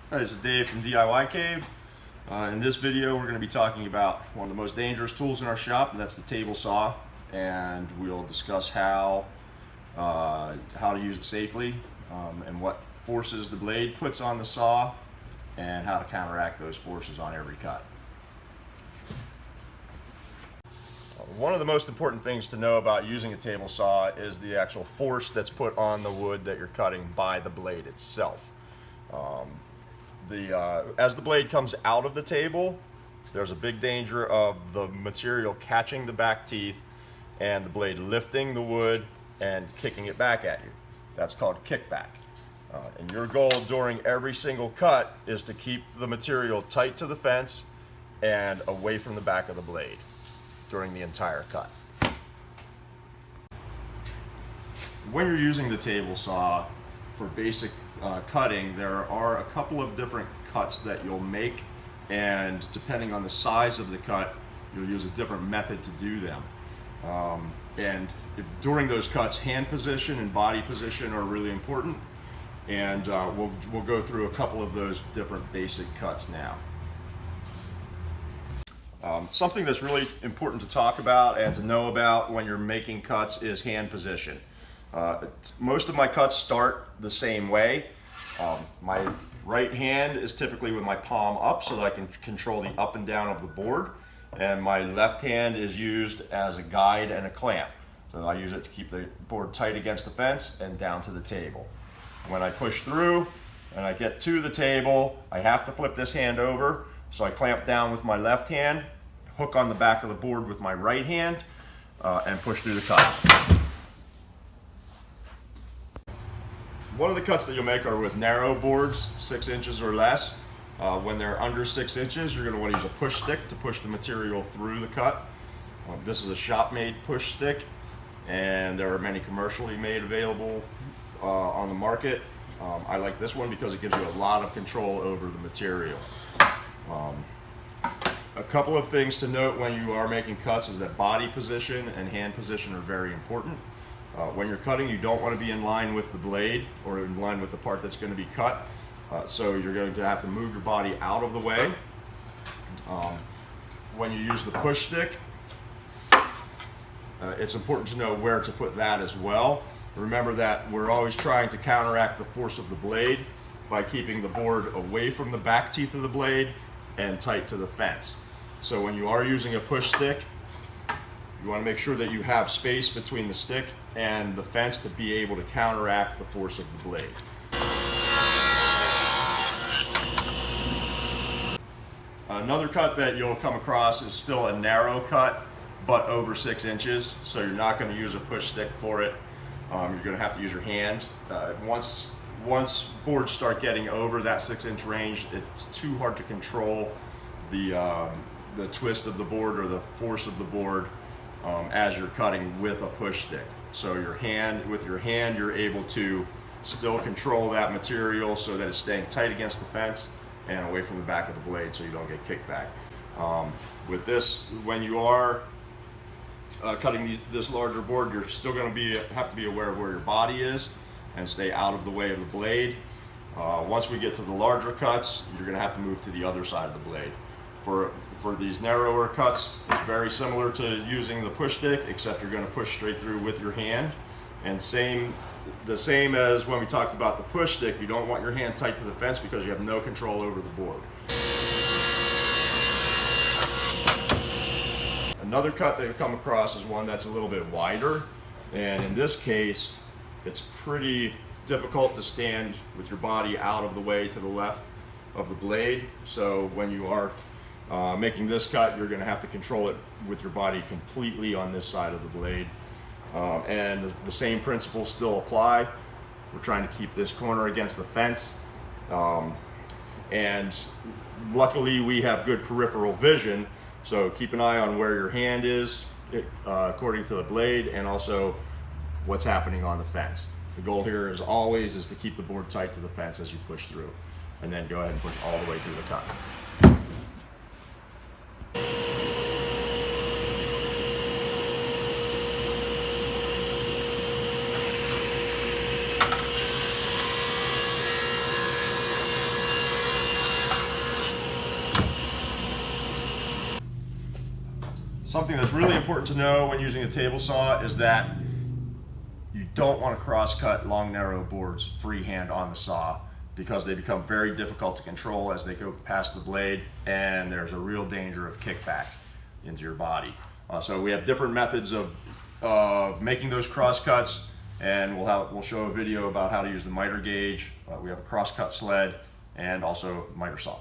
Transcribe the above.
Hi, this is Dave from DIY Cave. In this video we're going to be talking about one of the most dangerous tools in our shop, and that's the table saw, and we'll discuss how to use it safely, and what forces the blade puts on the saw and how to counteract those forces on every cut. One of the most important things to know about using a table saw is the actual force that's put on the wood that you're cutting by the blade itself. As the blade comes out of the table, there's a big danger of the material catching the back teeth and the blade lifting the wood and kicking it back at you. That's called kickback. And your goal during every single cut is to keep the material tight to the fence and away from the back of the blade during the entire cut. When you're using the table saw for basic cutting, there are a couple of different cuts that you'll make, and depending on the size of the cut, you'll use a different method to do them. During those cuts, hand position and body position are really important, and we'll go through a couple of those different basic cuts now. Something that's really important to talk about and to know about when you're making cuts is hand position. Most of my cuts start the same way. My right hand is typically with my palm up so that I can control the up and down of the board, and my left hand is used as a guide and a clamp. So I use it to keep the board tight against the fence and down to the table. When I push through and I get to the table, I have to flip this hand over, so I clamp down with my left hand, hook on the back of the board with my right hand, and push through the cut. One of the cuts that you'll make are with narrow boards, 6 inches or less. When they're under 6 inches, you're going to want to use a push stick to push the material through the cut. This is a shop-made push stick, and there are many commercially made available on the market. I like this one because it gives you a lot of control over the material. A couple of things to note when you are making cuts is that body position and hand position are very important. When you're cutting, you don't want to be in line with the blade or in line with the part that's going to be cut. So you're going to have to move your body out of the way. When you use the push stick, it's important to know where to put that as well. Remember that we're always trying to counteract the force of the blade by keeping the board away from the back teeth of the blade and tight to the fence. So when you are using a push stick, you want to make sure that you have space between the stick and the fence to be able to counteract the force of the blade. Another cut that you'll come across is still a narrow cut, but over 6 inches. So you're not going to use a push stick for it. You're going to have to use your hand. Once boards start getting over that 6-inch range, it's too hard to control the twist of the board or the force of the board as you're cutting with a push stick. So with your hand, you're able to still control that material so that it's staying tight against the fence and away from the back of the blade so you don't get kickback. With this, when you are cutting this larger board, you're still going to have to be aware of where your body is and stay out of the way of the blade. Once we get to the larger cuts, you're going to have to move to the other side of the blade. For these narrower cuts, it's very similar to using the push stick, except you're going to push straight through with your hand. And the same as when we talked about the push stick, you don't want your hand tight to the fence because you have no control over the board. Another cut that you come across is one that's a little bit wider, and in this case, it's pretty difficult to stand with your body out of the way to the left of the blade. So when you are making this cut, you're going to have to control it with your body completely on this side of the blade. And the same principles still apply. We're trying to keep this corner against the fence. And luckily we have good peripheral vision, so keep an eye on where your hand is according to the blade, and also what's happening on the fence. The goal here is always to keep the board tight to the fence as you push through, and then go ahead and push all the way through the cut. Something that's really important to know when using a table saw is that you don't want to cross-cut long, narrow boards freehand on the saw, because they become very difficult to control as they go past the blade, and there's a real danger of kickback into your body. So we have different methods of making those cross-cuts, and we'll show a video about how to use the miter gauge. We have a cross-cut sled and also miter saw.